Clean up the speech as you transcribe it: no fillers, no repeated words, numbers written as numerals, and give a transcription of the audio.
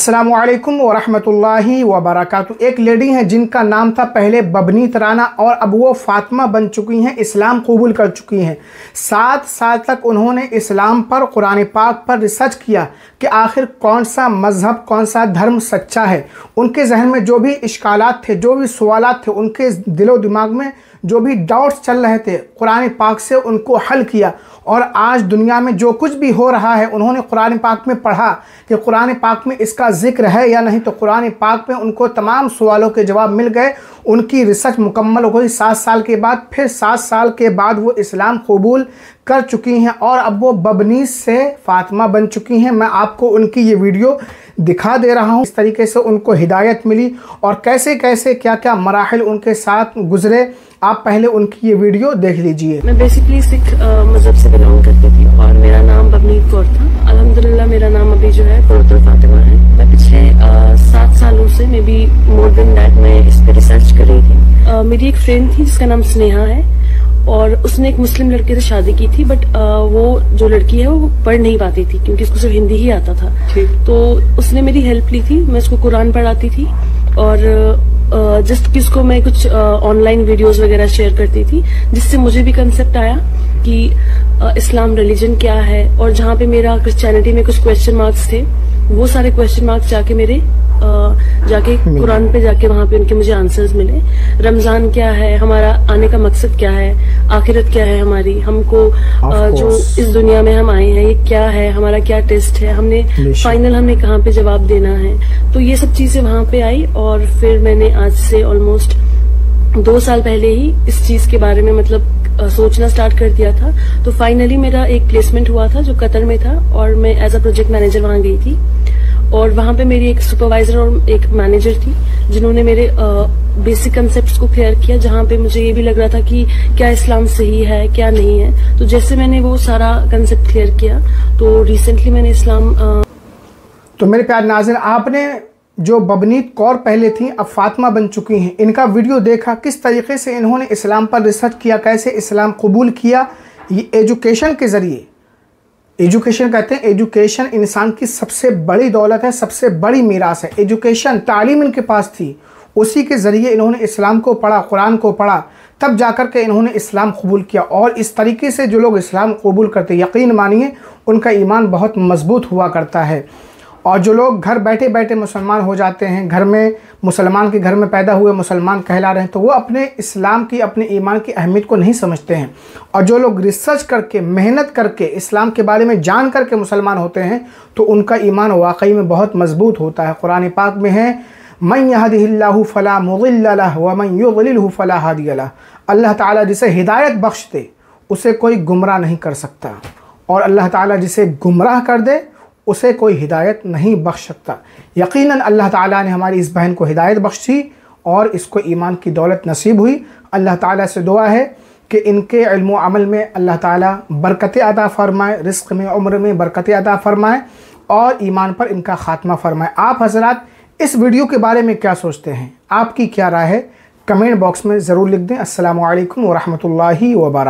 अस्सलामुअलैकुम वरहमतुल्लाहि वबरकातुहू। एक लेडी हैं जिनका नाम था पहले बबनीत राना और अब वो फातिमा बन चुकी हैं, इस्लाम कबूल कर चुकी हैं। 7 साल तक उन्होंने इस्लाम पर, कुरान पाक पर रिसर्च किया कि आखिर कौन सा मज़हब, कौन सा धर्म सच्चा है। उनके जहन में जो भी इश्कालात थे, जो भी सवालात थे, उनके दिलो दिमाग में जो भी डाउट्स चल रहे थे, कुरान पाक से उनको हल किया। और आज दुनिया में जो कुछ भी हो रहा है, उन्होंने कुरान पाक में पढ़ा कि कुरान पाक में इसका जिक्र है या नहीं, तो कुरान पाक में उनको तमाम सवालों के जवाब मिल गए। उनकी रिसर्च मुकम्मल हो गई 7 साल के बाद। फिर 7 साल के बाद वो इस्लाम कबूल कर चुकी हैं और अब वो बबनीत से फातिमा बन चुकी हैं। मैं आपको उनकी ये वीडियो दिखा दे रहा हूँ, इस तरीके से उनको हिदायत मिली और कैसे कैसे क्या क्या मराहिल उनके साथ गुजरे। आप पहले उनकी ये वीडियो देख लीजिए। मैं बेसिकली सिख मज़हब से बिलोंग करती थी और मेरा नाम बबनीत कौर था। अल्हम्दुलिल्लाह मेरा नाम अभी जो है फ़ुरतुल फातिमा है। मैं पिछले 7 सालों से, may be more than that, मैं इस पर रिसर्च कर रही थी। मेरी एक फ्रेंड थी जिसका नाम स्नेहा है और उसने एक मुस्लिम लड़के से शादी की थी, बट वो जो लड़की है वो पढ़ नहीं पाती थी क्योंकि उसको सिर्फ हिंदी ही आता था। तो उसने मेरी हेल्प ली थी, मैं उसको कुरान पढ़ाती थी और जस्ट कि उसको मैं कुछ ऑनलाइन वीडियोस वगैरह शेयर करती थी, जिससे मुझे भी कंसेप्ट आया कि इस्लाम रिलीजन क्या है। और जहाँ पे मेरा क्रिश्चियनिटी में कुछ क्वेश्चन मार्क्स थे, वो सारे क्वेश्चन मार्क्स जाके मेरे जाके कुरान पे जाके वहाँ पे उनके मुझे आंसर्स मिले। रमजान क्या है, हमारा आने का मकसद क्या है, आखिरत क्या है हमारी, हमको जो इस दुनिया में हम आए हैं ये क्या है, हमारा क्या टेस्ट है, हमने फाइनल हमें कहाँ पे जवाब देना है। तो ये सब चीजें वहाँ पे आई और फिर मैंने आज से ऑलमोस्ट 2 साल पहले ही इस चीज के बारे में सोचना स्टार्ट कर दिया था। तो फाइनली मेरा एक प्लेसमेंट हुआ था जो कतर में था और मैं एज अ प्रोजेक्ट मैनेजर वहाँ गई थी। और वहाँ पे मेरी एक सुपरवाइजर और एक मैनेजर थी जिन्होंने मेरे बेसिक कंसेप्ट्स को क्लियर किया, जहाँ पे मुझे ये भी लग रहा था कि क्या इस्लाम सही है क्या नहीं है। तो जैसे मैंने वो सारा कंसेप्ट क्लियर किया तो रिसेंटली मैंने इस्लाम तो मेरे प्यार नाज़रीन, आपने जो बबनीत कौर पहले थी अब फातिमा बन चुकी हैं, इनका वीडियो देखा किस तरीके से इन्होंने इस्लाम पर रिसर्च किया, कैसे इस्लाम कबूल किया। ये एजुकेशन के ज़रिए, एजुकेशन कहते हैं, एजुकेशन इंसान की सबसे बड़ी दौलत है, सबसे बड़ी मीरास है। एजुकेशन, तालीम इनके पास थी, उसी के ज़रिए इन्होंने इस्लाम को पढ़ा, कुरान को पढ़ा, तब जाकर के इन्होंने इस्लाम कबूल किया। और इस तरीके से जो लोग इस्लाम कबूल करते, यकीन मानिए उनका ईमान बहुत मजबूत हुआ करता है। और जो लोग घर बैठे बैठे मुसलमान हो जाते हैं, घर में मुसलमान के घर में पैदा हुए मुसलमान कहला रहे हैं, तो वो अपने इस्लाम की, अपने ईमान की अहमियत को नहीं समझते हैं। और जो लोग रिसर्च करके, मेहनत करके, इस्लाम के बारे में जान करके मुसलमान होते हैं तो उनका ईमान वाकई में बहुत मजबूत होता है। कुरान पाक में है, मन यहदिहिल्लाहु फला मुदिल्ल लहु व मन युद्लिलहु फला हादिय लहु। अल्लाह ताला जिसे हिदायत बख्श दे उसे कोई गुमराह नहीं कर सकता, और अल्लाह ताला जिसे गुमराह कर दे उसे कोई हिदायत नहीं बख्श सकता। यकीनन अल्लाह ताला ने हमारी इस बहन को हिदायत बख्शी और इसको ईमान की दौलत नसीब हुई। अल्लाह ताला से दुआ है कि इनके इल्म व अमल में अल्लाह ताला बरकत अता फ़रमाए, रिज़्क़ में, उम्र में बरकत अता फ़रमाए और ईमान पर इनका ख़ात्मा फ़रमाए। आप हज़रात इस वीडियो के बारे में क्या सोचते हैं, आपकी क्या राय है, कमेंट बॉक्स में ज़रूर लिख दें। अस्सलामु अलैकुम व रहमतुल्लाहि व बरकातुहू।